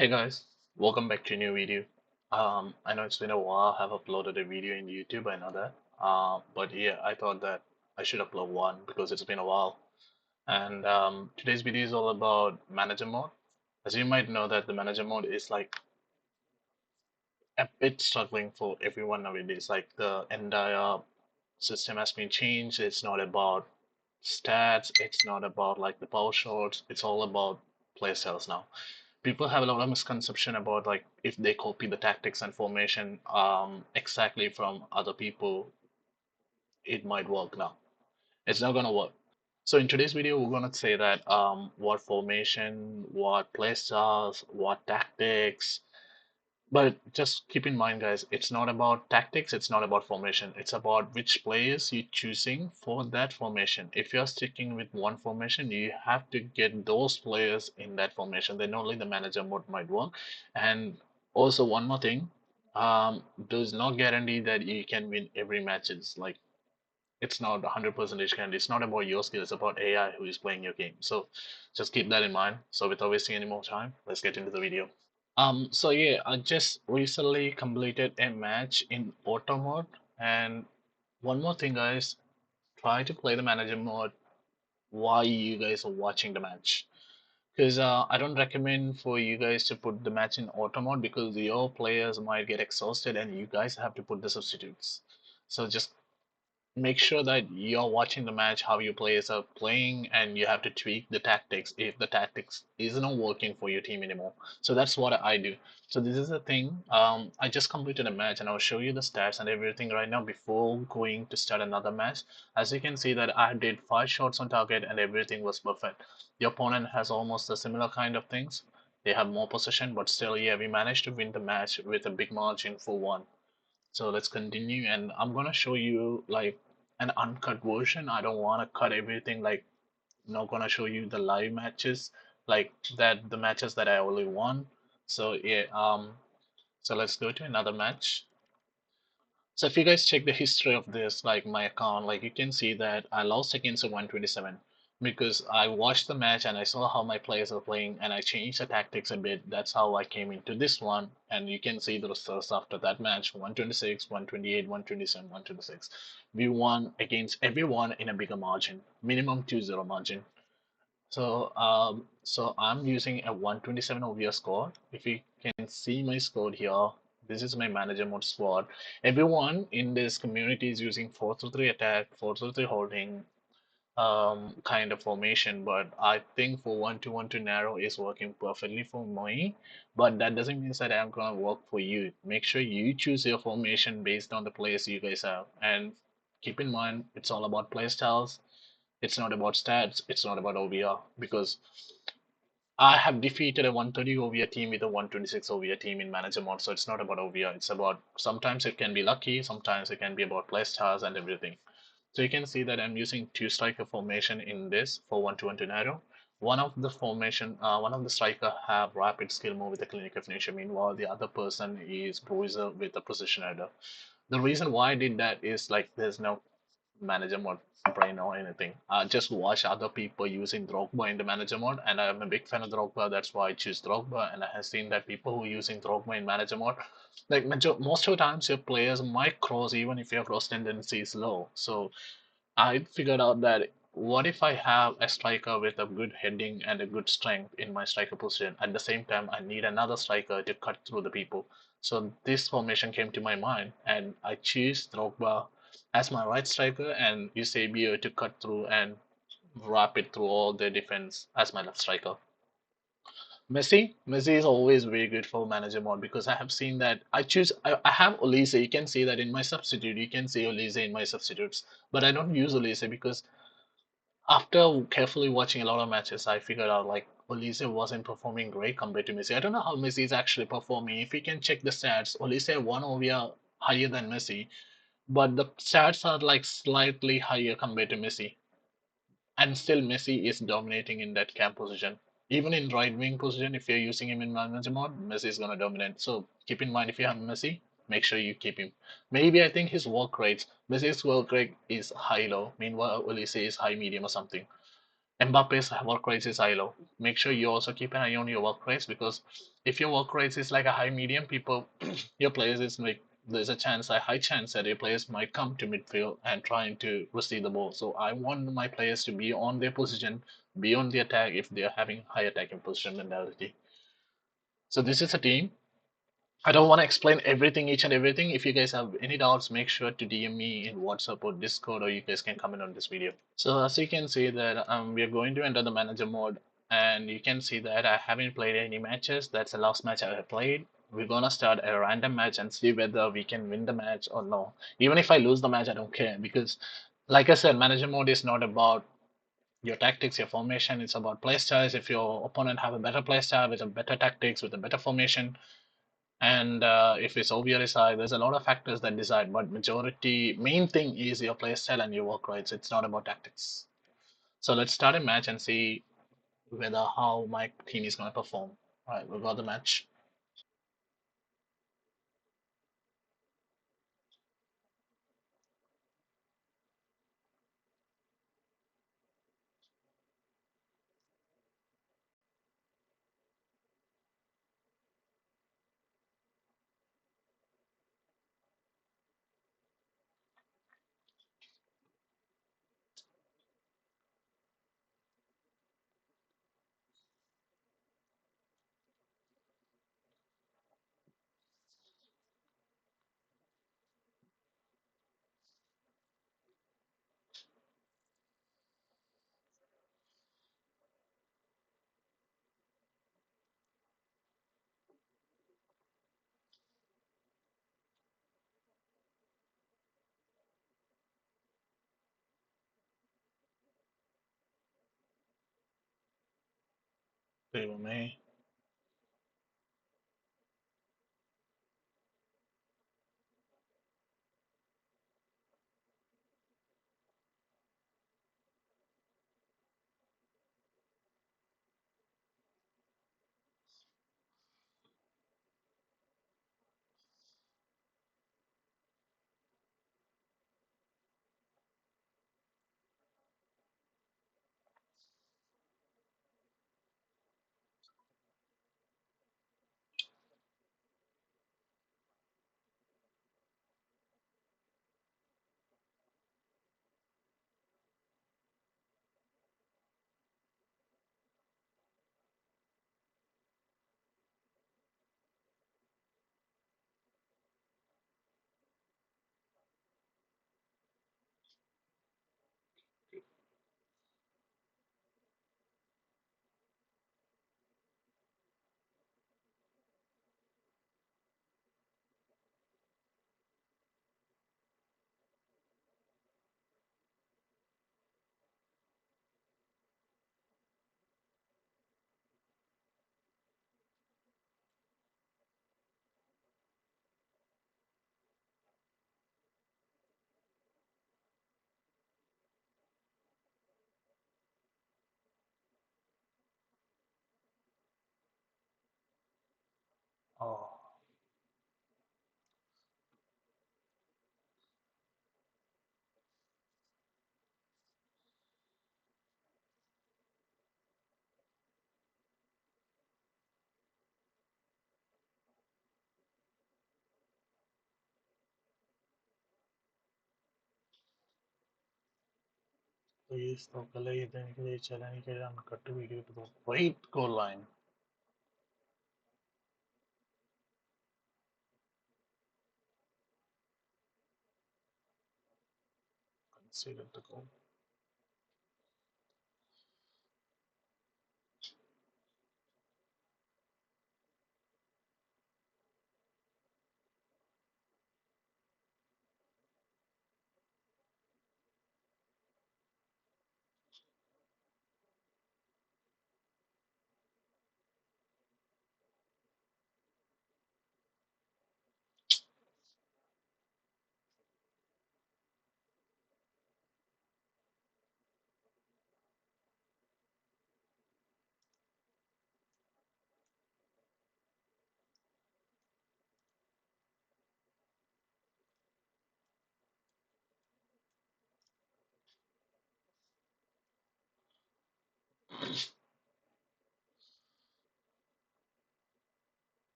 Hey guys, welcome back to a new video. I know it's been a while. I have uploaded a video in YouTube. I know that. But yeah, I thought that I should upload one because it's been a while. And today's video is all about manager mode. As you might know, that the manager mode is like a bit struggling for everyone nowadays. Like the entire system has been changed. It's not about stats. It's not about like the power shots. It's all about playstyles now. People have a lot of misconception about like if they copy the tactics and formation exactly from other people, it might work. Now it's not gonna work. So in today's video we're gonna say that what formation, what play styles, what tactics, but just keep in mind, guys, it's not about tactics, it's not about formation. It's about which players you're choosing for that formation. If you're sticking with one formation, you have to get those players in that formation. Then only the manager mode might work. And also one more thing, there's no guarantee that you can win every matches. Like it's not 100% guarantee. It's not about your skill, it's about AI who is playing your game. So just keep that in mind. So without wasting any more time, let's get into the video. So yeah, I just recently completed a match in auto mode, and one more thing, guys, try to play the manager mode while you guys are watching the match. Because I don't recommend for you guys to put the match in auto mode because your players might get exhausted and you guys have to put the substitutes. So just make sure that you're watching the match, how your players are playing, and you have to tweak the tactics if the tactics isn't working for your team anymore. So that's what I do. So this is the thing. I just completed a match, and I'll show you the stats and everything right now before going to start another match. As you can see that I did 5 shots on target, and everything was perfect. The opponent has almost a similar kind of things. They have more possession, but still, yeah, we managed to win the match with a big margin for one. So let's continue, and I'm gonna show you like an uncut version. I don't want to cut everything, like not gonna show you the live matches like that, the matches that I only won. So yeah, so let's go to another match. So if you guys check the history of this, like my account, like you can see that I lost against a 127 because I watched the match and I saw how my players are playing and I changed the tactics a bit. That's how I came into this one. And you can see the results after that match: 126, 128, 127, 126. We won against everyone in a bigger margin, minimum 2-0 margin. So I'm using a 127 OVR squad. If you can see my squad here, this is my manager mode squad. Everyone in this community is using 4-3 attack, 4-3 holding kind of formation, but I think for 1-2-1-2 narrow is working perfectly for me. But that doesn't mean that I'm gonna work for you. Make sure you choose your formation based on the players you guys have, and keep in mind it's all about play styles. It's not about stats, it's not about OVR because I have defeated a 130 OVR team with a 126 OVR team in manager mode, so it's not about OVR. It's about sometimes it can be lucky, sometimes it can be about play styles and everything. So you can see that I'm using two striker formation in this for 1-2-1 tornado. One of the striker have rapid skill move with a clinical finisher. Meanwhile, the other person is bruiser with a precision header. The reason why I did that is like there's no manager mode brain or anything. I just watch other people using Drogba in the manager mode, and I'm a big fan of Drogba. That's why I choose Drogba. And I have seen that people who are using Drogba in manager mode, like most of the times, your players might cross even if your cross tendency is low. So I figured out that what if I have a striker with a good heading and a good strength in my striker position? At the same time, I need another striker to cut through the people. So this formation came to my mind, and I choose Drogba as my right striker and Eusebio to cut through and wrap it through all the defense as my left striker. Messi is always very good for manager mode because I have seen that I have Olise. You can see that in my substitute. You can see Olise in my substitutes, but I don't use Olise because after carefully watching a lot of matches, I figured out like Olise wasn't performing great compared to Messi. I don't know how Messi is actually performing. If you can check the stats, Olise one over higher than Messi, but the stats are like slightly higher compared to Messi. And still Messi is dominating in that cam position. Even in right wing position, if you're using him in manager mode, Messi is gonna dominate. So keep in mind if you have Messi, make sure you keep him. Maybe I think his work rates, Messi's work rate is high low. Meanwhile, Olise is high medium or something. Mbappe's work rates is high low. Make sure you also keep an eye on your work rates because if your work rates is like a high medium, people your players is like there's a chance, a high chance that your players might come to midfield and trying to receive the ball. So I want my players to be on their position, be on the attack if they are having high attacking position mentality. So this is a team. I don't want to explain everything, each and everything. If you guys have any doubts, make sure to DM me in WhatsApp or Discord, or you guys can comment on this video. So as you can see that we are going to enter the manager mode, and you can see that I haven't played any matches. That's the last match I have played. We're gonna start a random match and see whether we can win the match or no. Even if I lose the match, I don't care because, like I said, manager mode is not about your tactics, your formation. It's about play styles. If your opponent have a better play style with a better tactics, with a better formation, and if it's OVRSI, there's a lot of factors that decide, but majority main thing is your play style and your work rates. It's not about tactics. So let's start a match and see whether how my team is going to perform. All right, we got the match. Play with me. Oh, please तो पहले ये देने के लिए चलाने के लिए हम cut video to the right goal line. Consider the goal.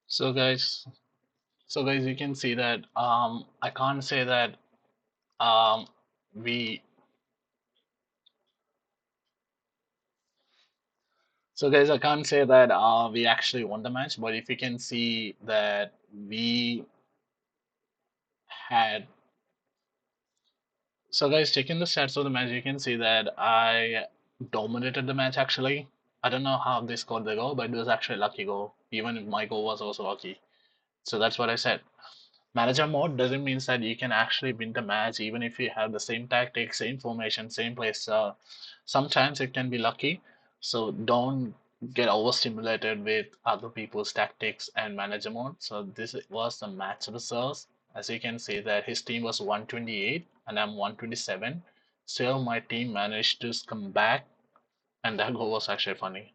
So guys, you can see that I can't say that um we so guys I can't say that we actually won the match, but if you can see that we had so guys, checking the stats of the match, you can see that I dominated the match actually. I don't know how they scored the goal, but it was actually a lucky goal. Even if my goal was also lucky. So that's what I said. Manager mode doesn't mean that you can actually win the match even if you have the same tactics, same formation, same place. Sometimes it can be lucky, so don't get overstimulated with other people's tactics and manager mode. So this was the match results. As you can see that his team was 128 and I'm 127. Still, my team managed to come back, and that goal was actually funny.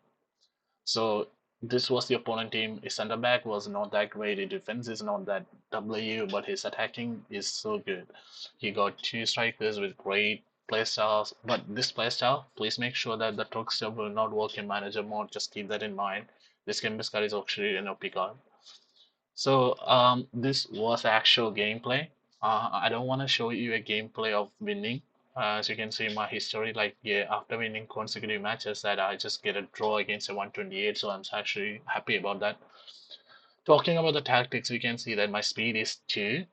So this was the opponent team. His center back was not that great. His defense is not that W, but his attacking is so good. He got two strikers with great play styles. But this play style, please make sure that the trickster will not work in manager mode. Just keep that in mind. This Kembis is actually an OP card. So this was actual gameplay. I don't want to show you a gameplay of winning. As you can see in my history, like yeah, after winning consecutive matches, that I just get a draw against a 128. So I'm actually happy about that. Talking about the tactics, we can see that my speed is 2,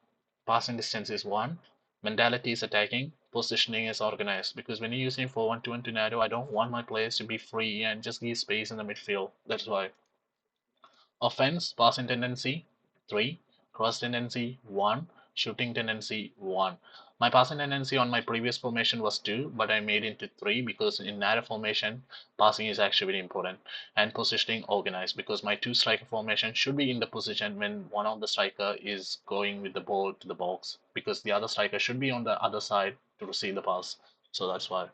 passing distance is 1, mentality is attacking, positioning is organized. Because when you're using 4-1-2 tornado, I don't want my players to be free and just give space in the midfield. That's why. Offense, passing tendency 3, cross tendency 1, shooting tendency 1. My passing tendency on my previous formation was 2, but I made it to 3 because in narrow formation, passing is actually very important. And positioning organized because my two striker formation should be in the position when one of the striker is going with the ball to the box because the other striker should be on the other side to receive the pass. So that's why.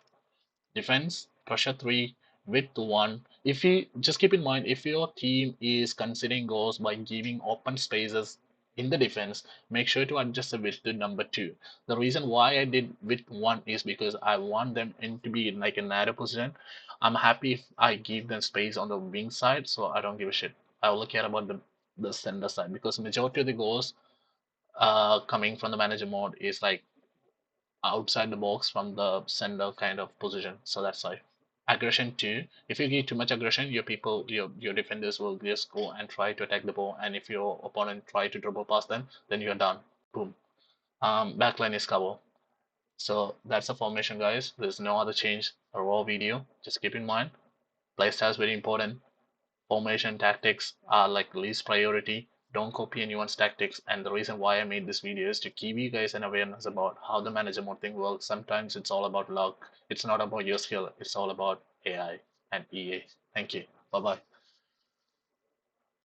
Defense, pressure 3, width 1. If you just keep in mind, if your team is conceding goals by giving open spaces in the defense, make sure to adjust the width to number 2. The reason why I did width 1 is because I want them in to be in like a narrow position. I'm happy if I give them space on the wing side, so I don't give a shit. I only care about the center side because majority of the goals coming from the manager mode is like outside the box from the center kind of position. So that's why. Aggression too. If you give too much aggression, your defenders will just go and try to attack the ball. And if your opponent try to dribble past them, then you're done. Boom. Backline is cover. So that's the formation, guys. There's no other change. A raw video. Just keep in mind. Playstyle is very important. Formation tactics are like least priority. Don't copy anyone's tactics. And the reason why I made this video is to give you guys an awareness about how the manager mode thing works. Sometimes it's all about luck. It's not about your skill. It's all about AI and EA. Thank you. Bye bye.